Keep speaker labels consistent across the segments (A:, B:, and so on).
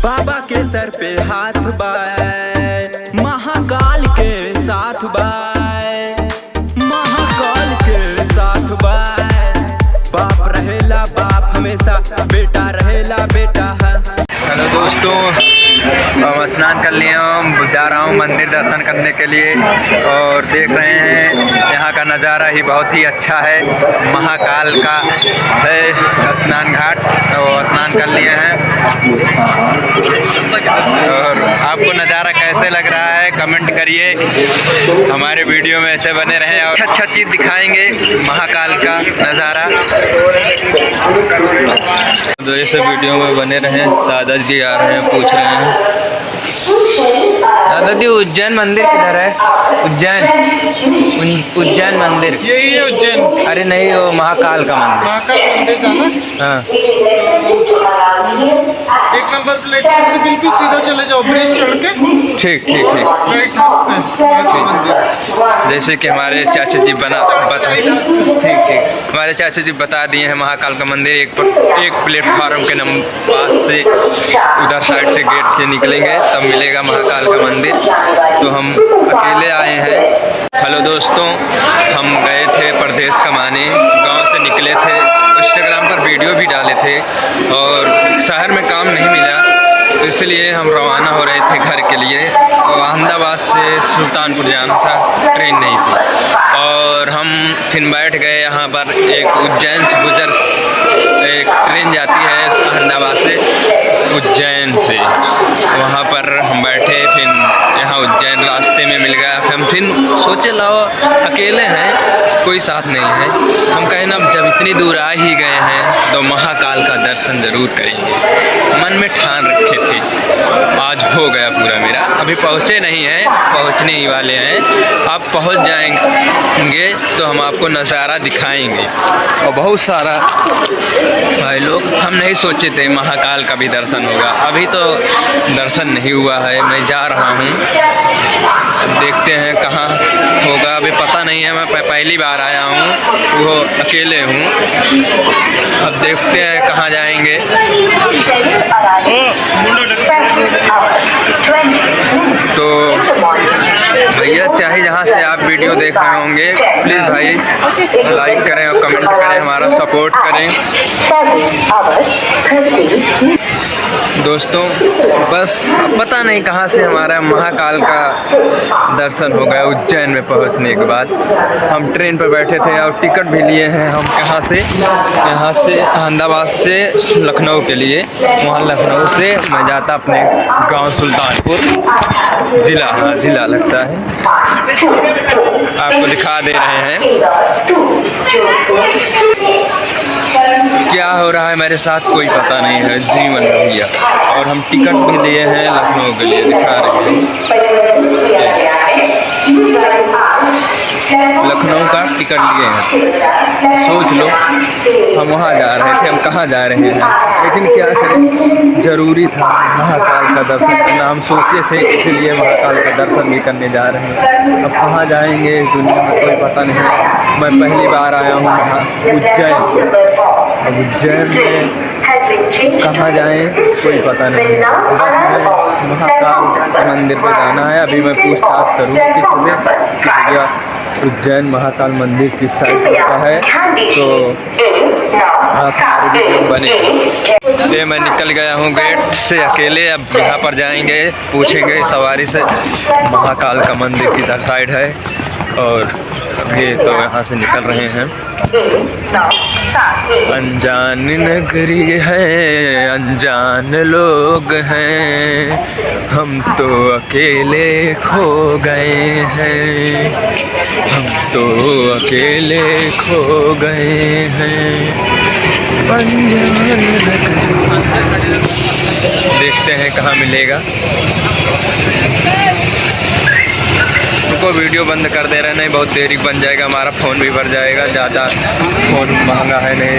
A: बाबा के सर पे हाथ बाय, महाकाल के साथ बाय, महाकाल के साथ बाय। बाप रहेला बाप हमेशा, बेटा रहेला बेटा है।
B: हेलो दोस्तों, हम स्नान कर लिए, हम जा रहा हूँ मंदिर दर्शन करने के लिए और देख रहे हैं यहाँ का नज़ारा ही बहुत ही अच्छा है। महाकाल का है स्नान घाट, तो स्नान कर लिए हैं और आपको नज़ारा कैसे लग रहा है कमेंट करिए। हमारे वीडियो में ऐसे बने रहें और अच्छा चीज़ दिखाएंगे महाकाल का नज़ारा। तो ऐसे वीडियो में बने रहें। दादाजी आ रहे हैं, पूछ रहे हैं दादाजी उज्जैन मंदिर किधर है? उज्जैन मंदिर
C: यही है उज्जैन।
B: अरे नहीं, वो महाकाल का मंदिर।
C: महाकाल मंदिर जाना।
B: हाँ,
C: 1 नंबर प्लेटफॉर्म से बिल्कुल सीधा चले जाओ, ब्रिज चढ़ के
B: ठीक ठीक ठीक।
C: राइट हाथ पे महाकाल मंदिर।
B: जैसे कि हमारे चाचा जी बता ठीक ठीक हमारे चाचा जी बता दिए हैं महाकाल का मंदिर एक प्लेटफार्म के पास से उधर साइड से गेट के निकलेंगे तब मिलेगा महाकाल का मंदिर। तो हम अकेले आए हैं। हेलो दोस्तों, हम गए थे परदेश कमाने, गांव से निकले थे, इंस्टाग्राम पर वीडियो भी डाले थे और शहर में काम नहीं मिला तो इसलिए हम रवाना हो रहे थे घर के लिए। और अहमदाबाद से सुल्तानपुर जाना था, ट्रेन नहीं थी और हम फिर बैठ गए यहाँ पर। एक उज्जैन से एक ट्रेन जाती है अहमदाबाद से उज्जैन से, वहाँ पर हम बैठे। फिर यहाँ उज्जैन रास्ते में मिल गया। हम फिर सोचे लाओ अकेले हैं, कोई साथ नहीं है, हम कहें ना जब इतनी दूर आ ही गए हैं तो महाकाल का दर्शन ज़रूर करेंगे। मन में ठान रखे थे, आज हो गया पूरा मेरा। अभी पहुँचे नहीं हैं, पहुँचने ही वाले हैं। आप पहुँच जाएंगे तो हम आपको नज़ारा दिखाएंगे। और बहुत सारा भाई लोग, हम नहीं सोचे थे महाकाल का भी दर्शन होगा। अभी तो दर्शन नहीं हुआ है, मैं जा रहा हूँ, देखते हैं कहाँ होगा, अभी पता नहीं है। मैं पहली बार आया हूँ, वो अकेले हूँ, अब देखते हैं कहाँ जाएंगे। तो भैया चाहे जहाँ से आप वीडियो देख रहे होंगे, प्लीज़ भाई लाइक करें और कमेंट करें, हमारा सपोर्ट करें दोस्तों। बस अब पता नहीं कहाँ से हमारा महाकाल का दर्शन हो गया। उज्जैन में पहुँचने के बाद हम ट्रेन पर बैठे थे और टिकट भी लिए हैं हम यहाँ से अहमदाबाद से लखनऊ के लिए। वहाँ लखनऊ से मैं जाता अपने गांव सुल्तानपुर ज़िला, हाँ ज़िला लगता है, आपको दिखा दे रहे हैं क्या हो रहा है मेरे साथ, कोई पता नहीं है जीवन भैया। और हम टिकट भी लिए हैं लखनऊ के लिए, दिखा रहे हैं लखनऊ का टिकट लिए हैं। सोच लो हम वहाँ जा रहे थे, हम कहाँ जा रहे हैं, लेकिन क्या करें, ज़रूरी था महाकाल का दर्शन करना। हम सोचे थे इसलिए महाकाल का दर्शन भी करने जा रहे हैं। अब कहाँ जाएंगे इस दुनिया में कोई पता नहीं है। मैं पहली बार आया हूँ यहाँ उज्जैन। अब उज्जैन में कहाँ जाएं कोई पता नहीं। महाकाल मंदिर पे जाना है। अभी मैं पूछताछ करूँ किससे कि भैया उज्जैन महाकाल मंदिर किस साइड का है, तो आप हमारे वीडियो बने। ये मैं निकल गया हूँ गेट से अकेले। अब यहाँ पर जाएंगे, पूछेंगे सवारी से महाकाल का मंदिर किधर साइड है। और ये तो यहाँ से निकल रहे हैं। अनजान नगरी है, अनजान लोग हैं, हम तो अकेले खो गए हैं, हम तो अकेले खो गए हैं। अनजान नगरी, देखते हैं कहाँ मिलेगा। को वीडियो बंद कर दे रहे, नहीं बहुत देरी बन जाएगा, हमारा फ़ोन भी भर जाएगा। ज़्यादा फ़ोन महंगा है नहीं,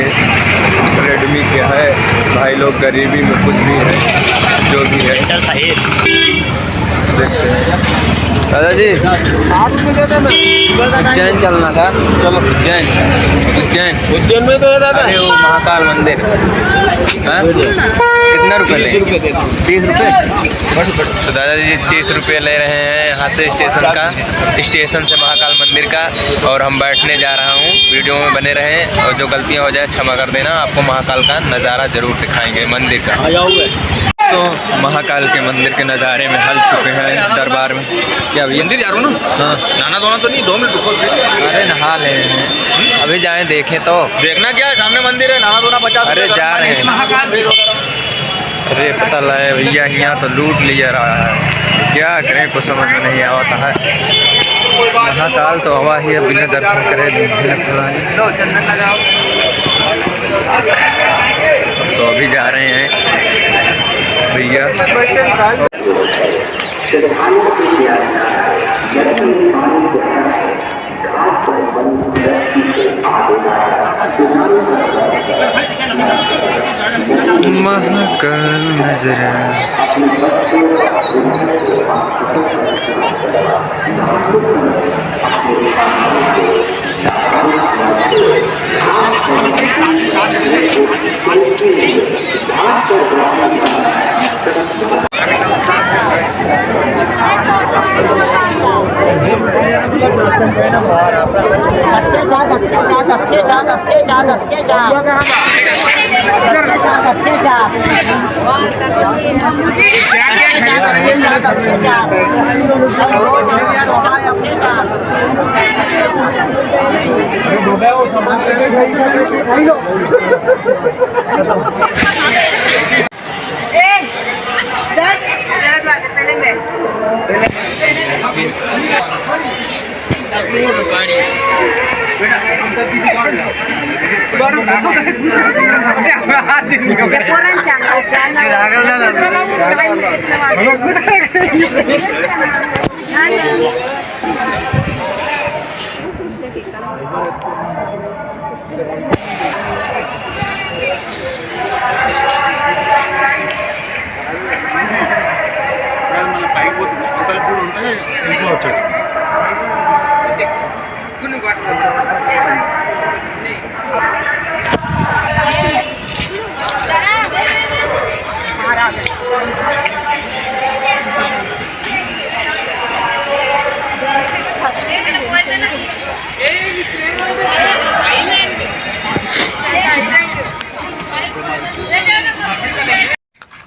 B: रेडमी के है भाई लोग, गरीबी में कुछ भी है जो भी है। देखते हैं दादा जी
C: 8 रुपए दे देना।
B: उज्जैन चलना था। चलो उज्जैन
C: उज्जैन में तो है दादा।
B: अरे वो महाकाल मंदिर। हाँ? कितना रुपये ले? 30 रुपये। तो दादाजी 30 रुपये ले रहे हैं यहाँ से स्टेशन से महाकाल मंदिर का। और हम बैठने जा रहा हूँ। वीडियो में बने रहें और जो गलतियाँ हो जाए क्षमा कर देना। आपको महाकाल का नज़ारा ज़रूर दिखाएंगे मंदिर का। तो महाकाल के मंदिर के नज़ारे में हल चुके हैं दरबार में। क्या भैया
C: मंदिर जा रहा हूँ ना।
B: हाँ
C: नहाना धोना तो नहीं, 2 मिनट रुको।
B: अरे नहा ले अभी जाएं देखें तो।
C: देखना क्या है, सामने मंदिर है, नहाना धोना 50।
B: अरे जा रहे हैं। अरे पता लगे भैया यहाँ तो लूट लिया रहा है। क्या करें कुछ समझ में नहीं आता है। महाकाल तो हवा ही है, बिना दर्शन करे तो अभी जा रहे हैं भैया। महाकाल नजरा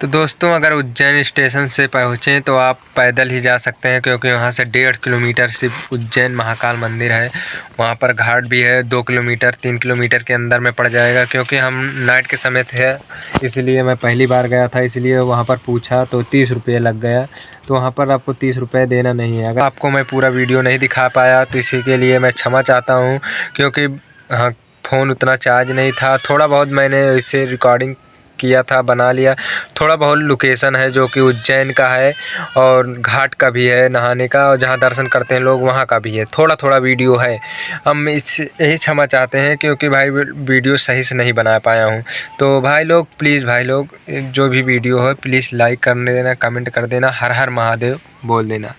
B: तो दोस्तों अगर उज्जैन स्टेशन से पहुँचें तो आप पैदल ही जा सकते हैं, क्योंकि वहाँ से 1.5 किलोमीटर सिर्फ उज्जैन महाकाल मंदिर है। वहाँ पर घाट भी है, 2 किलोमीटर 3 किलोमीटर के अंदर में पड़ जाएगा। क्योंकि हम नाइट के समय थे इसलिए मैं पहली बार गया था, इसलिए वहाँ पर पूछा तो 30 रुपये लग गया। तो वहाँ पर आपको 30 रुपये देना नहीं है। अगर आपको मैं पूरा वीडियो नहीं दिखा पाया तो इसी के लिए मैं क्षमा चाहता हूँ, क्योंकि हाँ फ़ोन उतना चार्ज नहीं था। थोड़ा बहुत मैंने इसे रिकॉर्डिंग किया था, बना लिया। थोड़ा बहुत लोकेशन है जो कि उज्जैन का है और घाट का भी है नहाने का, और जहाँ दर्शन करते हैं लोग वहाँ का भी है। थोड़ा थोड़ा वीडियो है। हम यही क्षमा चाहते हैं क्योंकि भाई वीडियो सही से नहीं बना पाया हूँ। तो भाई लोग प्लीज़, भाई लोग जो भी वीडियो हो प्लीज़ लाइक कर देना, कमेंट कर देना, हर हर महादेव बोल देना।